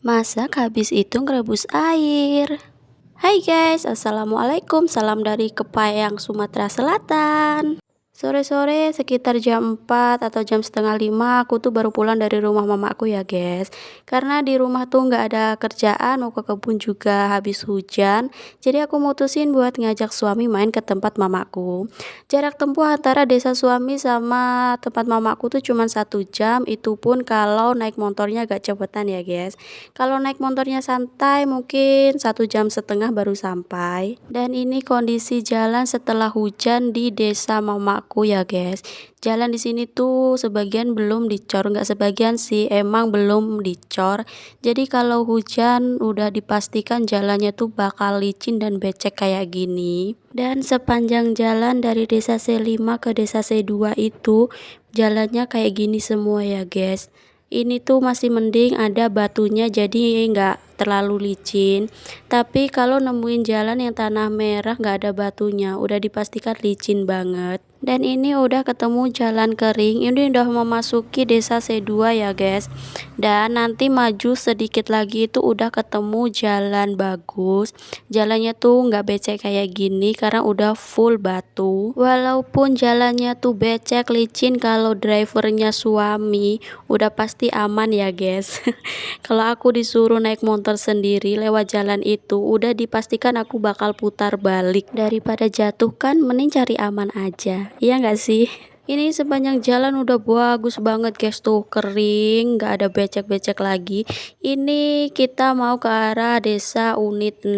Masak habis itu ngerebus air. Hai guys, assalamualaikum, salam dari Kepayang, Sumatera Selatan. Sore-sore sekitar jam 4 atau jam setengah 5 aku tuh baru pulang dari rumah mamaku ya guys. Karena di rumah tuh nggak ada kerjaan, mau ke kebun juga habis hujan. Jadi aku mutusin buat ngajak suami main ke tempat mamaku. Jarak tempuh antara desa suami sama tempat mamaku tuh cuma 1 jam. Itu pun kalau naik motornya agak cepetan ya guys. Kalau naik motornya santai mungkin 1,5 jam baru sampai. Dan ini kondisi jalan setelah hujan di desa mamaku ya guys. Jalan di sini tuh sebagian belum dicor, nggak sebagian sih, emang belum dicor. Jadi kalau hujan udah dipastikan jalannya tuh bakal licin dan becek kayak gini. Dan sepanjang jalan dari desa C5 ke desa C2 itu jalannya kayak gini semua ya guys. Ini tuh masih mending ada batunya jadi nggak terlalu licin. Tapi kalau nemuin jalan yang tanah merah nggak ada batunya, udah dipastikan licin banget. Dan ini udah ketemu jalan kering, ini udah memasuki desa C2 ya guys. Dan nanti maju sedikit lagi itu udah ketemu jalan bagus. Jalannya tuh nggak becek kayak gini karena udah full batu. Walaupun jalannya tuh becek licin, kalau drivernya suami udah pasti aman ya guys. Kalau aku disuruh naik motor sendiri lewat jalan itu udah dipastikan aku bakal putar balik. Daripada jatuh kan mending cari aman aja, iya nggak sih? Ini sepanjang jalan udah bagus banget guys, tuh kering, nggak ada becek-becek lagi. Ini kita mau ke arah desa Unit 6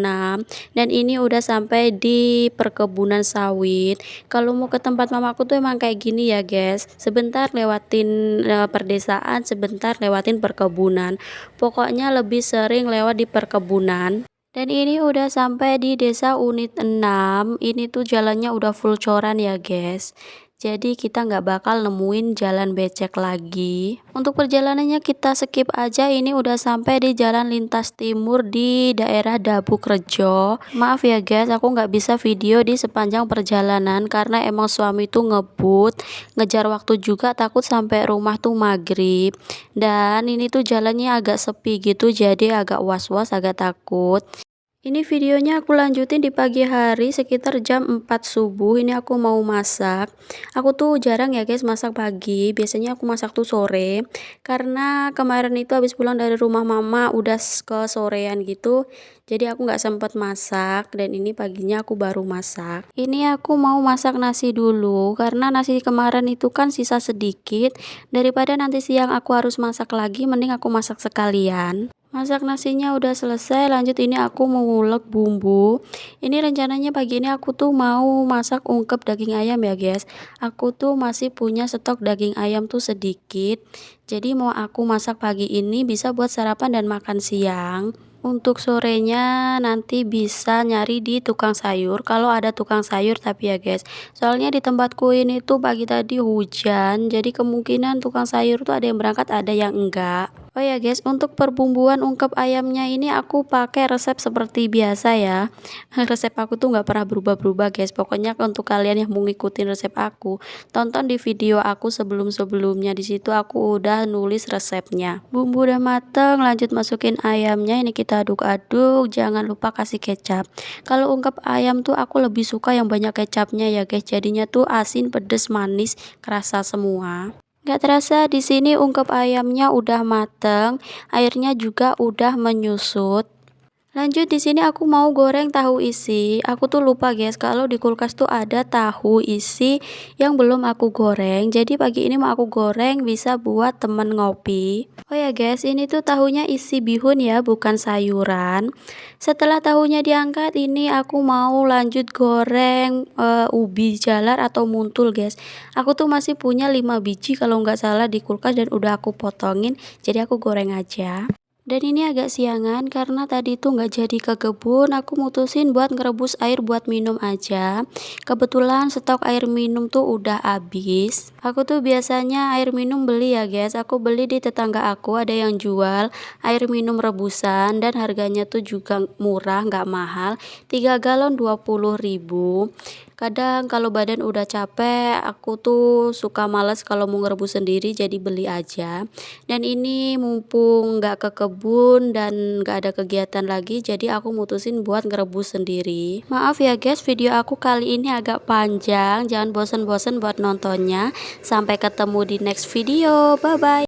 dan ini udah sampai di perkebunan sawit. Kalau mau ke tempat mamaku tuh emang kayak gini ya guys, sebentar lewatin perdesaan, sebentar lewatin perkebunan. Pokoknya lebih sering lewat di perkebunan. Dan ini udah sampai di desa Unit 6. Ini tuh jalannya udah full coran ya guys. Jadi kita nggak bakal nemuin jalan becek lagi. Untuk perjalanannya kita skip aja. Ini udah sampai di jalan lintas timur di daerah Dabuk Rejo. Maaf ya guys, aku nggak bisa video di sepanjang perjalanan karena emang suami tuh ngebut, ngejar waktu juga, takut sampai rumah tuh maghrib. Dan ini tuh jalannya agak sepi gitu, jadi agak was-was, agak takut. Ini videonya aku lanjutin di pagi hari sekitar jam 4 subuh. Ini aku mau masak. Aku tuh jarang ya guys masak pagi. Biasanya aku masak tuh sore. Karena kemarin itu habis pulang dari rumah mama udah ke sorean gitu. Jadi aku nggak sempet masak. Dan ini paginya aku baru masak. Ini aku mau masak nasi dulu. Karena nasi kemarin itu kan sisa sedikit. Daripada nanti siang aku harus masak lagi, mending aku masak sekalian. Masak nasinya udah selesai, lanjut ini aku mau ngulek bumbu. Ini rencananya pagi ini aku tuh mau masak ungkep daging ayam ya guys. Aku tuh masih punya stok daging ayam tuh sedikit. Jadi mau aku masak pagi ini bisa buat sarapan dan makan siang. Untuk sorenya nanti bisa nyari di tukang sayur kalau ada tukang sayur, tapi ya guys, soalnya di tempatku ini tuh pagi tadi hujan, jadi kemungkinan tukang sayur tuh ada yang berangkat ada yang enggak. Oh ya guys, untuk perbumbuan ungkep ayamnya ini aku pakai resep seperti biasa ya. Resep aku tuh nggak pernah berubah-berubah guys. Pokoknya untuk kalian yang mau ngikutin resep aku, tonton di video aku sebelum-sebelumnya. Di situ aku udah nulis resepnya. Bumbu udah mateng, lanjut masukin ayamnya. Ini kita aduk-aduk. Jangan lupa kasih kecap. Kalau ungkep ayam tuh aku lebih suka yang banyak kecapnya ya guys. Jadinya tuh asin, pedes, manis, kerasa semua. Gak terasa di sini ungkep ayamnya udah mateng, airnya juga udah menyusut. Lanjut di sini aku mau goreng tahu isi. Aku tuh lupa guys kalau di kulkas tuh ada tahu isi yang belum aku goreng. Jadi pagi ini mau aku goreng bisa buat temen ngopi. Oh ya guys, ini tuh tahunya isi bihun ya, bukan sayuran. Setelah tahunya diangkat, ini aku mau lanjut goreng ubi jalar atau muntul guys. Aku tuh masih punya 5 biji kalau nggak salah di kulkas dan udah aku potongin. Jadi aku goreng aja. Dan ini agak siangan karena tadi tuh nggak jadi ke kebun, aku mutusin buat ngerebus air buat minum aja. Kebetulan stok air minum tuh udah habis. Aku tuh biasanya air minum beli ya guys, aku beli di tetangga aku ada yang jual air minum rebusan dan harganya tuh juga murah, nggak mahal. 3 galon 20.000. Kadang kalau badan udah capek, aku tuh suka males kalau mau ngerebus sendiri, jadi beli aja. Dan ini mumpung nggak ke kebun dan nggak ada kegiatan lagi, jadi aku mutusin buat ngerebus sendiri. Maaf ya guys, video aku kali ini agak panjang. Jangan bosen-bosen buat nontonnya. Sampai ketemu di next video. Bye bye.